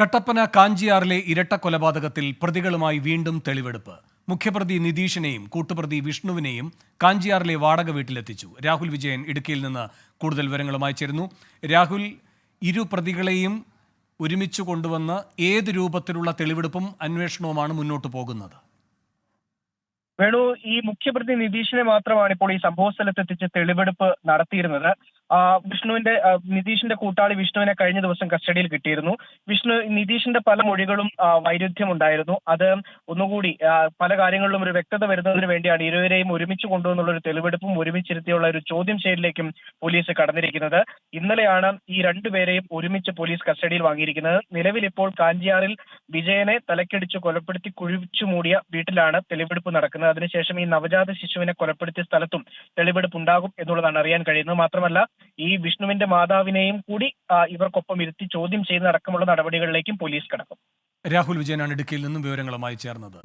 കട്ടപ്പന കാഞ്ചിയാറിലെ ഇരട്ട കൊലപാതകത്തിൽ പ്രതികളുമായി വീണ്ടും തെളിവെടുപ്പ്. മുഖ്യപ്രതി നിതീഷിനെയും കൂട്ടുപ്രതി വിഷ്ണുവിനെയും കാഞ്ചിയാറിലെ വാടക വീട്ടിലെത്തിച്ചു. രാഹുൽ വിജയൻ ഇടുക്കിയിൽ നിന്ന് കൂടുതൽ വിവരങ്ങളുമായി ചേരുന്നു. രാഹുൽ, ഇരു പ്രതികളെയും ഒരുമിച്ച് കൊണ്ടുവന്ന് ഏത് രൂപത്തിലുള്ള തെളിവെടുപ്പും അന്വേഷണവുമാണ് മുന്നോട്ട് പോകുന്നത്? വേണു, ഈ മുഖ്യപ്രതി നിതീഷിനെ മാത്രമാണ് ഇപ്പോൾ ഈ സംഭവ സ്ഥലത്തെത്തിച്ച് തെളിവെടുപ്പ് നടത്തിയിരുന്നത്. നിതീഷിന്റെ കൂട്ടാളി വിഷ്ണുവിനെ കഴിഞ്ഞ ദിവസം കസ്റ്റഡിയിൽ കിട്ടിയിരുന്നു. നിതീഷിന്റെ പല മൊഴികളും വൈരുദ്ധ്യമുണ്ടായിരുന്നു. അത് ഒന്നുകൂടി പല കാര്യങ്ങളിലും ഒരു വ്യക്തത വരുന്നതിന് വേണ്ടിയാണ് ഇരുവരെയും ഒരുമിച്ച് കൊണ്ടുവന്നുള്ള ഒരു തെളിവെടുപ്പും ഒരുമിച്ചിരുത്തിയുള്ള ഒരു ചോദ്യം ചെയ്യലിലേക്കും പോലീസ് കടന്നിരിക്കുന്നത്. ഇന്നലെയാണ് ഈ രണ്ടുപേരെയും ഒരുമിച്ച് പോലീസ് കസ്റ്റഡിയിൽ വാങ്ങിയിരിക്കുന്നത്. നിലവിൽ ഇപ്പോൾ കാഞ്ചിയാറിൽ വിജയനെ തലക്കടിച്ച് കൊലപ്പെടുത്തി കുഴിച്ചു മൂടിയ വീട്ടിലാണ് തെളിവെടുപ്പ് നടക്കുന്നത്. അതിനുശേഷം ഈ നവജാത ശിശുവിനെ കൊലപ്പെടുത്തിയ സ്ഥലത്തും തെളിവെടുപ്പ് ഉണ്ടാകും എന്നുള്ളതാണ് അറിയാൻ കഴിയുന്നത്. മാത്രമല്ല, ഈ വിഷ്ണുവിന്റെ മാതാവിനെയും കൂടി ഇവർക്കൊപ്പം ഇരുത്തി ചോദ്യം ചെയ്യുന്ന അടക്കമുള്ള നടപടികളിലേക്കും പോലീസ് കടക്കും. രാഹുൽ വിജയനാണ് ഇടുക്കിയിൽ നിന്നും വിവരങ്ങളുമായി ചേർന്നത്.